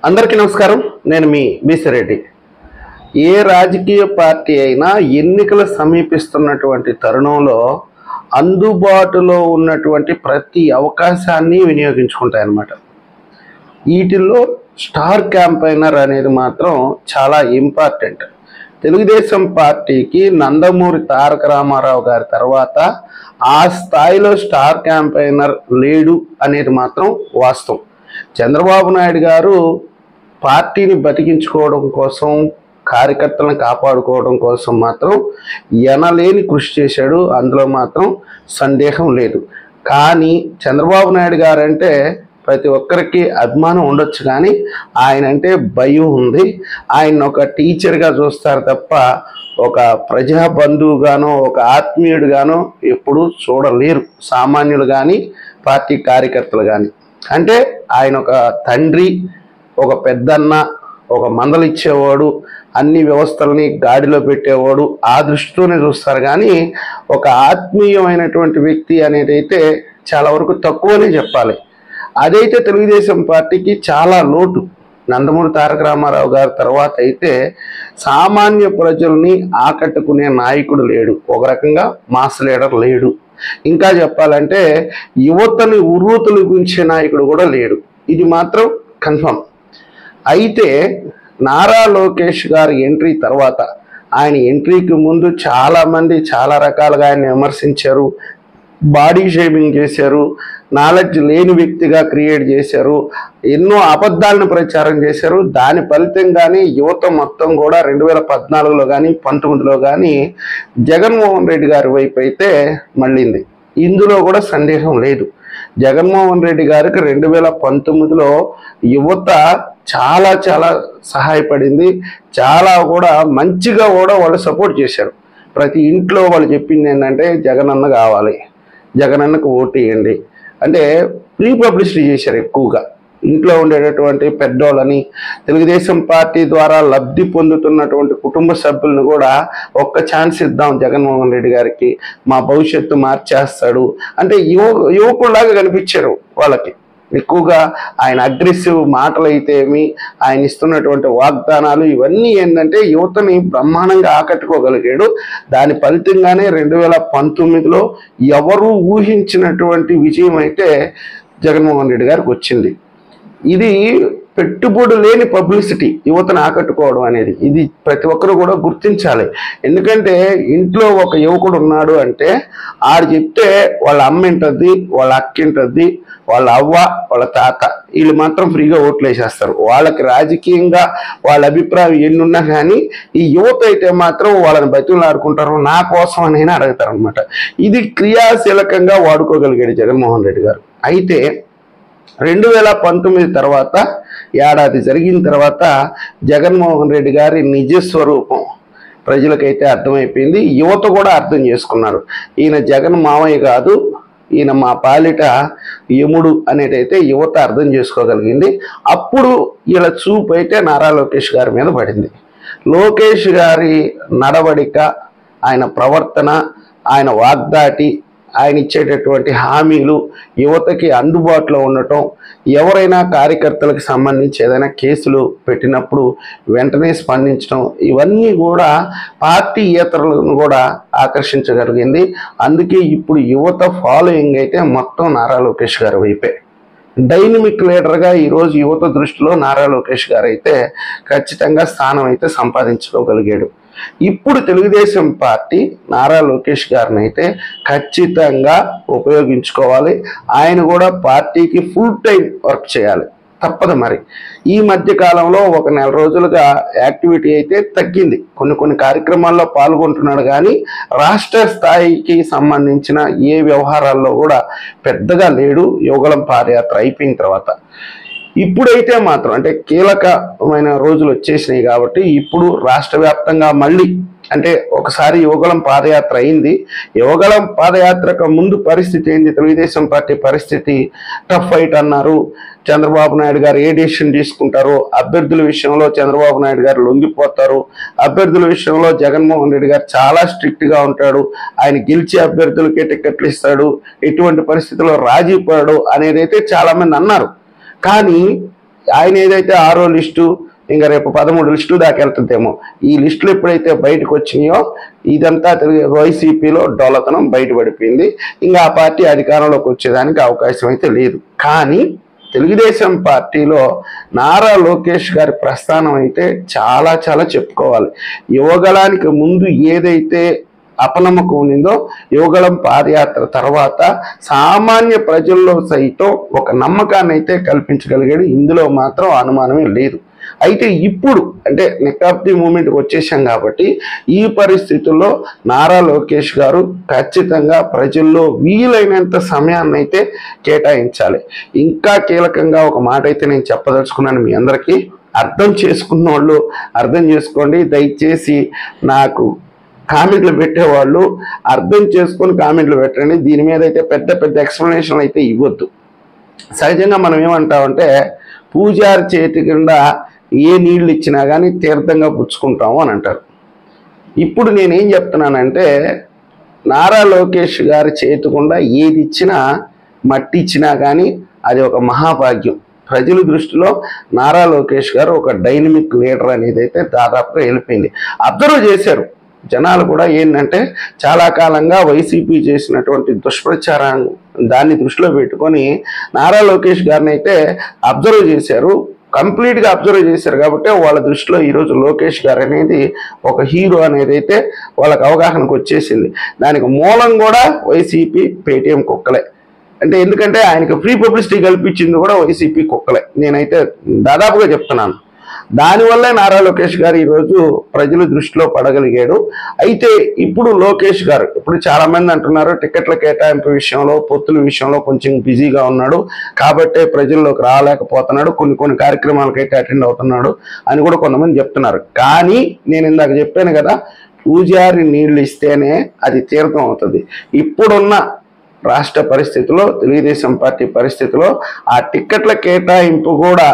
అందరికీ నమస్కారం. నేను మీ బీసీ రెడ్డి. ఏ రాజకీయ పార్టీ అయినా ఎన్నికలు సమీపిస్తున్నటువంటి తరుణంలో అందుబాటులో ఉన్నటువంటి ప్రతి అవకాశాన్ని వినియోగించుకుంటాయన్నమాట. వీటిల్లో స్టార్ క్యాంపైనర్ అనేది మాత్రం చాలా ఇంపార్టెంట్. తెలుగుదేశం పార్టీకి నందమూరి తారక రామారావు గారి తర్వాత ఆ స్థాయిలో స్టార్ క్యాంపైనర్ లేడు అనేది మాత్రం వాస్తవం. చంద్రబాబు నాయుడు గారు పార్టీని బతికించుకోవడం కోసం, కార్యకర్తలను కాపాడుకోవడం కోసం మాత్రం ఎనలేని కృషి చేశాడు. అందులో మాత్రం సందేహం లేదు. కానీ చంద్రబాబు నాయుడు గారు అంటే ప్రతి ఒక్కరికి అభిమానం ఉండొచ్చు, కానీ ఆయన అంటే భయం ఉంది. ఆయన ఒక టీచర్గా చూస్తారు తప్ప ఒక ప్రజా బంధువుగానో ఒక ఆత్మీయుడుగానో ఎప్పుడూ చూడలేరు సామాన్యులు కానీ పార్టీ కార్యకర్తలు కానీ. అంటే ఆయన ఒక తండ్రి, ఒక పెద్దన్న, ఒక మందలిచ్చేవాడు, అన్ని వ్యవస్థలని గాడిలో పెట్టేవాడు, ఆ దృష్టితోనే చూస్తారు. కానీ ఒక ఆత్మీయమైనటువంటి వ్యక్తి అనేది అయితే చాలా వరకు తక్కువనే చెప్పాలి. అదైతే తెలుగుదేశం పార్టీకి చాలా లోటు. నందమూరి తారక రామారావు గారి తర్వాత అయితే సామాన్య ప్రజల్ని ఆకట్టుకునే నాయకుడు లేడు, ఒక రకంగా మాస్ లీడర్ లేడు. ఇంకా చెప్పాలంటే యువతని ఉర్రూతలుగుంచే నాయకుడు కూడా లేడు. ఇది మాత్రం కన్ఫర్మ్. అయితే నారా లోకేష్ గారి ఎంట్రీ తర్వాత, ఆయన ఎంట్రీకి ముందు చాలామంది చాలా రకాలుగా ఆయన విమర్శించారు, బాడీ షేమింగ్ చేశారు, నాలెడ్జ్ లేని వ్యక్తిగా క్రియేట్ చేశారు, ఎన్నో అబద్ధాలను ప్రచారం చేశారు. దాని ఫలితంగానే యువత మొత్తం కూడా 2014లో కానీ 19లో కానీ జగన్మోహన్ రెడ్డి గారి వైపు అయితే మళ్ళింది. ఇందులో కూడా సందేహం లేదు. జగన్మోహన్ రెడ్డి గారికి 2019లో యువత చాలా చాలా సహాయపడింది. చాలా కూడా మంచిగా కూడా వాళ్ళు సపోర్ట్ చేశారు. ప్రతి ఇంట్లో వాళ్ళు చెప్పింది ఏంటంటే జగనన్న కావాలి, జగనన్నకు ఓటు వేయండి అంటే ప్రీ పబ్లిసిటీ చేశారు. ఎక్కువగా ఇంట్లో ఉండేటటువంటి పెద్దోళ్ళని, తెలుగుదేశం పార్టీ ద్వారా లబ్ధి పొందుతున్నటువంటి కుటుంబ సభ్యులను కూడా ఒక్క ఛాన్స్ ఇద్దాం జగన్మోహన్ రెడ్డి గారికి, మా భవిష్యత్తు మార్చేస్తాడు అంటే యువకుల్లాగా కనిపించారు వాళ్ళకి. ఎక్కువగా ఆయన అగ్రెసివ్ మాటలు అయితే ఏమి, ఆయన ఇస్తున్నటువంటి వాగ్దానాలు ఇవన్నీ ఏంటంటే యువతని బ్రహ్మాండంగా ఆకట్టుకోగలిగాడు. దాని ఫలితంగానే 2019లో ఎవరు ఊహించినటువంటి విజయం అయితే జగన్మోహన్ రెడ్డి గారికి వచ్చింది. ఇది పెట్టుబడి లేని పబ్లిసిటీ, యువతను ఆకట్టుకోవడం అనేది. ఇది ప్రతి ఒక్కరు కూడా గుర్తించాలి. ఎందుకంటే ఇంట్లో ఒక యువకుడు ఉన్నాడు అంటే ఆడు చెప్తే వాళ్ళ అమ్మ వింటద్ది, వాళ్ళ అక్క వింటద్ది, వాళ్ళ అవ్వ, వాళ్ళ తాత, వీళ్ళు మాత్రం ఫ్రీగా ఓట్లు వేసేస్తారు. వాళ్ళకి రాజకీయంగా వాళ్ళ అభిప్రాయం ఎన్నున్నా కానీ ఈ యువత అయితే మాత్రం వాళ్ళని బతిలాడుకుంటారు, నా కోసం అని అడుగుతారు అనమాట. ఇది క్రియాశీలకంగా వాడుకోగలిగాడు జగన్మోహన్ రెడ్డి గారు. అయితే 2019 తర్వాత, ఏడాది జరిగిన తర్వాత జగన్మోహన్ రెడ్డి గారి నిజస్వరూపం ప్రజలకైతే అర్థమైపోయింది. యువత కూడా అర్థం చేసుకున్నారు. ఈయన జగన్ మామయ్య కాదు, ఈయన మా పాలిట యముడు అనేటైతే యువత అర్థం చేసుకోగలిగింది. అప్పుడు ఇలా చూపు అయితే నారా లోకేష్ గారి మీద పడింది. లోకేష్ గారి నడవడిక, ఆయన ప్రవర్తన, ఆయన వాగ్దాటి, ఆయన ఇచ్చేటటువంటి హామీలు, యువతకి అందుబాటులో ఉండటం, ఎవరైనా కార్యకర్తలకు సంబంధించి ఏదైనా కేసులు పెట్టినప్పుడు వెంటనే స్పందించడం, ఇవన్నీ కూడా పార్టీయేతరులను కూడా ఆకర్షించగలిగింది. అందుకే ఇప్పుడు యువత ఫాలోయింగ్ అయితే మొత్తం నారా లోకేష్ గారి వైపే. డైనమిక్ లీడర్గా ఈరోజు యువత దృష్టిలో నారా లోకేష్ గారు అయితే ఖచ్చితంగా స్థానం అయితే సంపాదించుకోగలిగాడు. ఇప్పుడు తెలుగుదేశం పార్టీ నారా లోకేష్ గారిని అయితే ఖచ్చితంగా ఉపయోగించుకోవాలి. ఆయన కూడా పార్టీకి ఫుల్ టైం వర్క్ చేయాలి, తప్పదు. మరి ఈ మధ్య కాలంలో ఒక నెల రోజులుగా యాక్టివిటీ అయితే తగ్గింది. కొన్ని కార్యక్రమాల్లో పాల్గొంటున్నాడు, కానీ రాష్ట్ర స్థాయికి సంబంధించిన ఏ వ్యవహారాల్లో కూడా పెద్దగా లేడు. యువగళం పాదయాత్ర అయిపోయిన తర్వాత ఇప్పుడైతే మాత్రం అంటే కీలకమైన రోజులు వచ్చేసినాయి కాబట్టి ఇప్పుడు రాష్ట్ర వ్యాప్తంగా మళ్ళీ అంటే ఒకసారి యువగళం పాదయాత్ర అయింది. యువగళం పాదయాత్రకు ముందు పరిస్థితి ఏంది? తెలుగుదేశం పార్టీ పరిస్థితి టఫ్ ఫైట్ అన్నారు. చంద్రబాబు నాయుడు గారు ఏ డిసిషన్ తీసుకుంటారు, అభ్యర్థుల విషయంలో చంద్రబాబు నాయుడు గారు లొంగిపోతారు, అభ్యర్థుల విషయంలో జగన్మోహన్ రెడ్డి గారు చాలా స్ట్రిక్ట్గా ఉంటాడు, ఆయన గెలిచే అభ్యర్థులకే టికెట్లు ఇస్తాడు, ఎటువంటి పరిస్థితుల్లో రాజీ పడడు అనేది అయితే చాలామంది అన్నారు. కానీ ఆయన ఏదైతే 6వ లిస్టు ఇంకా రేపు 13 లిస్టులు దాకా వెళ్తుందేమో, ఈ లిస్టులు ఎప్పుడైతే బయటకు వచ్చినాయో ఇదంతా వైసీపీలో డొల్లతనం బయటపడిపోయింది. ఇంకా ఆ పార్టీ అధికారంలోకి వచ్చేదానికి అవకాశం అయితే లేదు. కానీ తెలుగుదేశం పార్టీలో నారా లోకేష్ గారి ప్రస్థానం అయితే చాలా చాలా చెప్పుకోవాలి. యువగళానికి ముందు ఏదైతే అపనమ్మకం ఉండిందో యువగళం పాదయాత్ర తర్వాత సామాన్య ప్రజల్లో సైతం ఒక నమ్మకాన్ని అయితే కల్పించగలిగాడు. ఇందులో మాత్రం అనుమానమే లేదు. అయితే ఇప్పుడు అంటే నెక్ ఆఫ్ ది మూమెంట్కి వచ్చేసాం కాబట్టి ఈ పరిస్థితుల్లో నారా లోకేష్ గారు ఖచ్చితంగా ప్రజల్లో వీలైనంత సమయాన్ని అయితే కేటాయించాలి. ఇంకా కీలకంగా ఒక మాట అయితే నేను చెప్పదలుచుకున్నాను, మీ అందరికీ అర్థం చేసుకున్న వాళ్ళు అర్థం చేసుకోండి. దయచేసి నాకు కామెంట్లు పెట్టేవాళ్ళు అర్థం చేసుకొని కామెంట్లు పెట్టండి. దీని మీద అయితే పెద్ద పెద్ద ఎక్స్ప్లెనేషన్ అయితే ఇవ్వద్దు. సహజంగా మనం ఏమంటామంటే పూజారి చేతి కింద ఏ నీళ్ళు ఇచ్చినా కానీ తీర్థంగా పుచ్చుకుంటాము అని అంటారు. ఇప్పుడు నేనేం చెప్తున్నానంటే నారా లోకేష్ గారి చేతికుండా ఏది ఇచ్చినా మట్టి ఇచ్చినా కానీ అది ఒక మహాభాగ్యం. ప్రజల దృష్టిలో నారా లోకేష్ గారు ఒక డైనమిక్ లీడర్ అనేది అయితే దాదాపుగా వెళ్ళిపోయింది. అబ్జర్వ్ చేశారు జనాలు కూడా. ఏంటంటే చాలా కాలంగా వైసీపీ చేసినటువంటి దుష్ప్రచారాన్ని దాన్ని దృష్టిలో పెట్టుకొని నారా లోకేష్ గారిని అయితే అబ్జర్వ్ చేశారు, కంప్లీట్గా అబ్జర్వ్ చేశారు. కాబట్టి వాళ్ళ దృష్టిలో ఈరోజు లోకేష్ గారు అనేది ఒక హీరో అనేది అయితే వాళ్ళకి అవగాహనకు వచ్చేసింది. దానికి మూలం కూడా వైసీపీ పేటీఎం కుక్కలే. అంటే ఎందుకంటే ఆయనకు ఫ్రీ పబ్లిసిటీ కల్పించింది కూడా వైసీపీ కుక్కలే, నేనైతే దాదాపుగా చెప్తున్నాను. దానివల్లే నారా లోకేష్ గారు ఈరోజు ప్రజల దృష్టిలో పడగలిగాడు. అయితే ఇప్పుడు లోకేష్ గారు ఇప్పుడు చాలా మంది అంటున్నారు టికెట్ల కేటాయింపు విషయంలో పొత్తుల విషయంలో కొంచెం బిజీగా ఉన్నాడు కాబట్టే ప్రజల్లోకి రాలేకపోతున్నాడు, కొన్ని కార్యక్రమాలకైతే అటెండ్ అవుతున్నాడు అని కూడా కొంతమంది చెప్తున్నారు. కానీ నేను ఇందాక చెప్పాను కదా, పూజారి నీళ్లు ఇస్తేనే అది తీర్థం అవుతుంది. ఇప్పుడున్న రాష్ట్ర పరిస్థితిలో తెలుగుదేశం పార్టీ పరిస్థితిలో ఆ టికెట్ల కేటాయింపు కూడా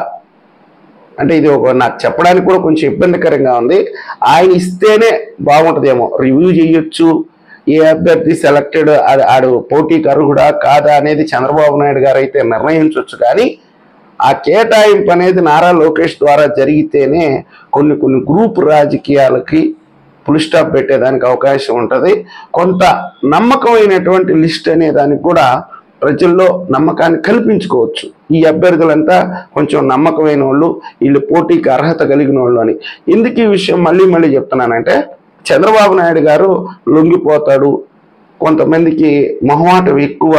అంటే ఇది నాకు చెప్పడానికి కూడా కొంచెం ఇబ్బందికరంగా ఉంది. ఆయన ఇస్తేనే బాగుంటుందేమో, రివ్యూ చేయొచ్చు, ఏ అభ్యర్థి సెలెక్టెడ్ ఆడు పోటీకి అర్హుడా కాదా అనేది చంద్రబాబు నాయుడు గారు అయితే నిర్ణయించవచ్చు. కానీ ఆ కేటాయింపు అనేది నారా లోకేష్ ద్వారా జరిగితేనే కొన్ని గ్రూప్ రాజకీయాలకి ఫుల్ స్టాప్ పెట్టేదానికి అవకాశం ఉంటుంది. కొంత నమ్మకమైనటువంటి లిస్ట్ అనే దానికి కూడా ప్రజల్లో నమ్మకాన్ని కల్పించుకోవచ్చు. ఈ అభ్యర్థులంతా కొంచెం నమ్మకమైన వాళ్ళు, వీళ్ళు పోటీకి అర్హత కలిగిన వాళ్ళు అని. ఎందుకు ఈ విషయం మళ్ళీ చెప్తున్నానంటే చంద్రబాబు నాయుడు గారు లొంగిపోతాడు, కొంతమందికి మొహమాటం ఎక్కువ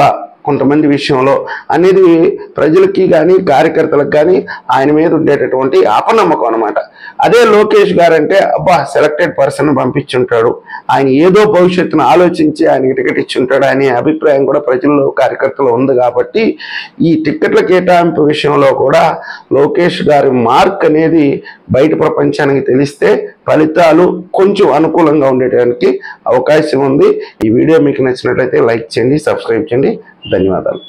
కొంతమంది విషయంలో అనేది ప్రజలకి కానీ కార్యకర్తలకు కానీ ఆయన మీద ఉండేటటువంటి అపనమ్మకం అనమాట. అదే లోకేష్ గారు అంటే అబ్బా సెలెక్టెడ్ పర్సన్ పంపించుంటాడు, ఆయన ఏదో భవిష్యత్తును ఆలోచించి ఆయనకి టికెట్ ఇచ్చుంటాడు అనే అభిప్రాయం కూడా ప్రజల్లో కార్యకర్తలు ఉంది. కాబట్టి ఈ టికెట్ల కేటాయింపు విషయంలో కూడా లోకేష్ గారి మార్క్ అనేది బయట ప్రపంచానికి తెలిస్తే ఫలితాలు కొంచెం అనుకూలంగా ఉండేటానికి అవకాశం ఉంది. ఈ వీడియో మీకు నచ్చినట్లయితే లైక్ చేయండి, సబ్స్క్రైబ్ చేయండి. ధన్యవాదాలు.